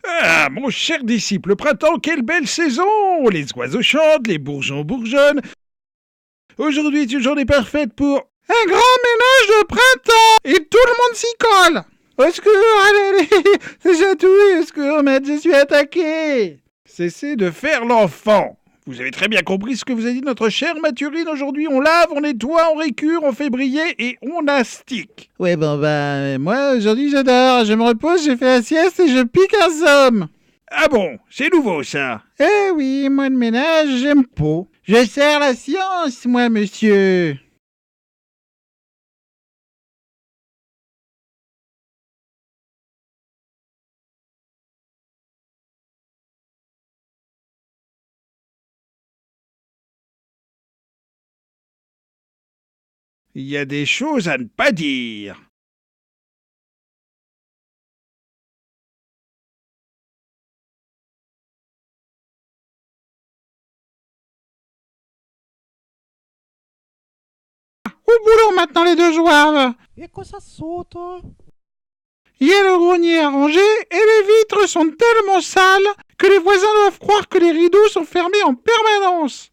Ah, mon cher disciple, le printemps, quelle belle saison! Les oiseaux chantent, les bourgeons bourgeonnent. Aujourd'hui est une journée parfaite pour... Un grand ménage de printemps et tout le monde s'y colle. Au secours, allez, c'est chatouille, au secours, maître, je suis attaqué. Cessez de faire l'enfant. Vous avez très bien compris ce que vous a dit notre chère Mathurine. Aujourd'hui, on lave, on nettoie, on récure, on fait briller et on astique. Ouais, bon, moi, aujourd'hui, j'adore. Je me repose, j'ai fait la sieste et je pique un somme. Ah bon, c'est nouveau ça. Eh oui, moi, le ménage, j'aime pas. Je sers la science, moi, monsieur. Il y a des choses à ne pas dire. Au boulot, maintenant, les deux joueurs. Et que ça saute. Il y a le grenier à ranger et les vitres sont tellement sales que les voisins doivent croire que les rideaux sont fermés en permanence.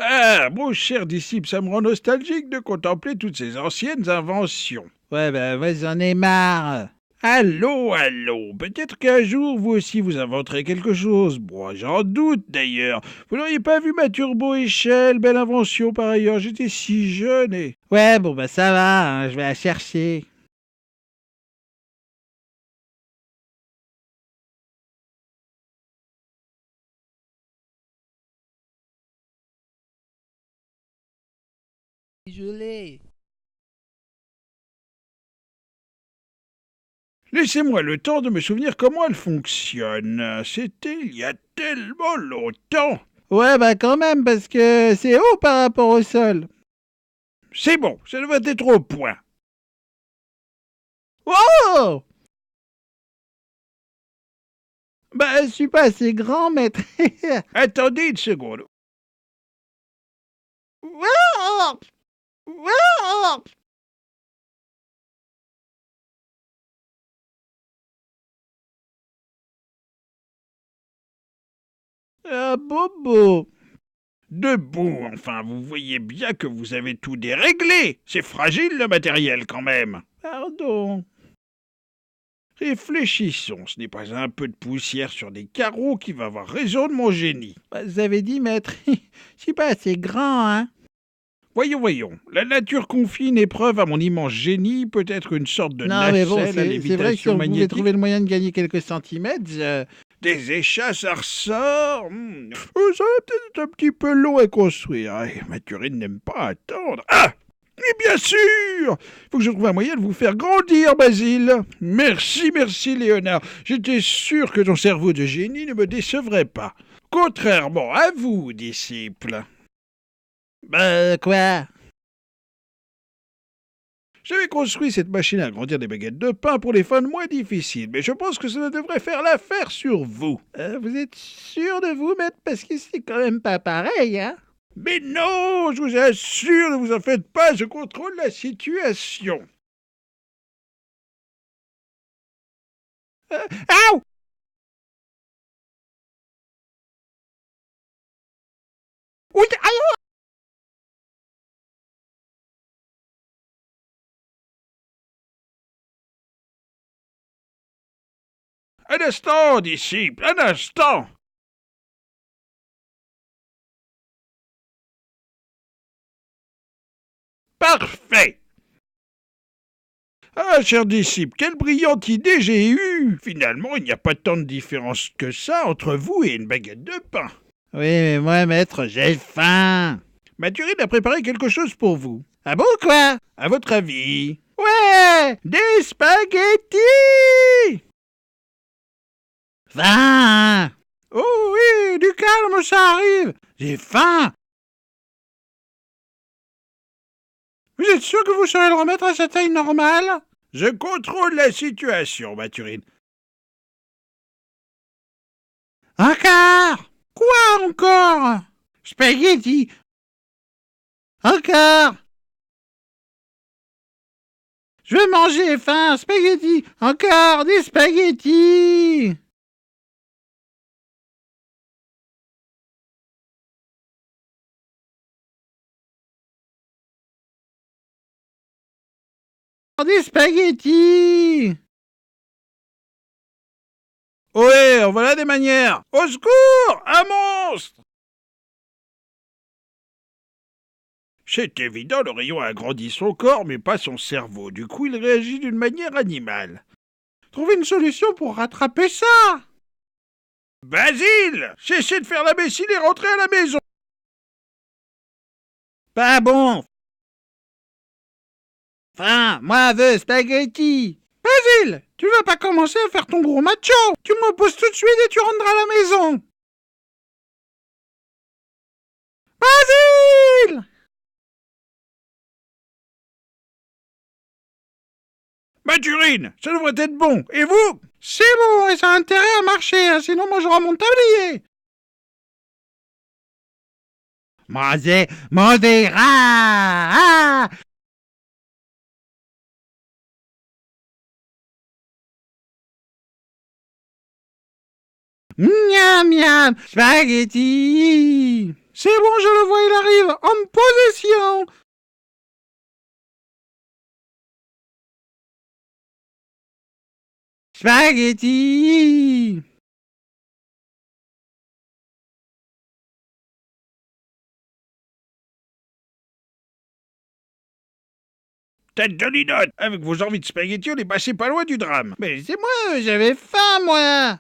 Ah, mon cher disciple, ça me rend nostalgique de contempler toutes ces anciennes inventions. Ouais, moi, j'en ai marre. Allô, allô, peut-être qu'un jour vous aussi vous inventerez quelque chose. Moi, j'en doute d'ailleurs. Vous n'auriez pas vu ma turbo-échelle, belle invention par ailleurs, j'étais si jeune et... Ouais, ça va, hein, je vais la chercher. Je l'ai. Laissez-moi le temps de me souvenir comment elle fonctionne. C'était il y a tellement longtemps. Ouais, quand même, parce que c'est haut par rapport au sol. C'est bon, ça devrait être au point. Oh! Je suis pas assez grand, maître. Attendez une seconde. Ah, bobo. Debout, enfin, vous voyez bien que vous avez tout déréglé. C'est fragile le matériel quand même. Pardon. Réfléchissons, ce n'est pas un peu de poussière sur des carreaux qui va avoir raison de mon génie. Vous avez dit, maître, je suis pas assez grand, hein. Voyons, la nature confie une épreuve à mon immense génie, peut-être une sorte de Non, mais bon, nacelle à c'est vrai que si lévitation vous pouvez magnétique. trouver le moyen de gagner quelques centimètres, Des échasses à ressort. Ça va peut-être être un petit peu long à construire. Mathurine n'aime pas attendre. Ah! Mais bien sûr! Faut que je trouve un moyen de vous faire grandir, Basile. Merci, Léonard. J'étais sûr que ton cerveau de génie ne me décevrait pas. Contrairement à vous, disciple. quoi? J'avais construit cette machine à agrandir des baguettes de pain pour les fins de mois difficiles, mais je pense que ça devrait faire l'affaire sur vous. Vous êtes sûr de vous, maître? Parce que c'est quand même pas pareil, hein? Mais non, je vous assure, ne vous en faites pas, je contrôle la situation. Aouh! Oui, aïe! Un instant, disciple, un instant. Parfait. Ah, cher disciple, quelle brillante idée j'ai eue. Finalement, il n'y a pas tant de différence que ça entre vous et une baguette de pain. Oui, mais moi, maître, j'ai faim. Mathurine a préparé quelque chose pour vous. Ah bon, quoi? À votre avis? Ouais! Des spaghettis! Faim! Oh oui, du calme, ça arrive! J'ai faim! Vous êtes sûr que vous saurez le remettre à sa taille normale? Je contrôle la situation, Mathurine. Encore? Quoi encore? Spaghetti! Encore! Je veux manger, faim, spaghetti. Encore des spaghettis. Des spaghettis. Ohé, en voilà des manières. Au secours, un monstre! C'est évident, le rayon a agrandi son corps, mais pas son cerveau. Du coup, il réagit d'une manière animale. Trouvez une solution pour rattraper ça. Basile! Cessez de faire l'imbécile et rentrez à la maison! Pas bon. Faim, moi veux spaghetti. Basile, tu vas pas commencer à faire ton gros macho. Tu me reposes tout de suite et tu rentres à la maison. Basile! Mathurine, ça devrait être bon. Et vous? C'est bon et ça a intérêt à marcher, hein, sinon moi j'aurai mon tablier. Mangez rat. Ah. Miam miam, spaghetti. C'est bon, je le vois, il arrive en possession. Spaghetti. Tête de linotte! Avec vos envies de spaghetti, on est passé pas loin du drame. Mais c'est moi, j'avais faim, moi.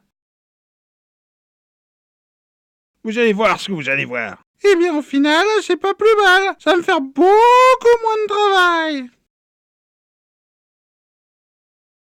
Vous allez voir ce que vous allez voir. Eh bien, au final, c'est pas plus mal. Ça va me faire beaucoup moins de travail.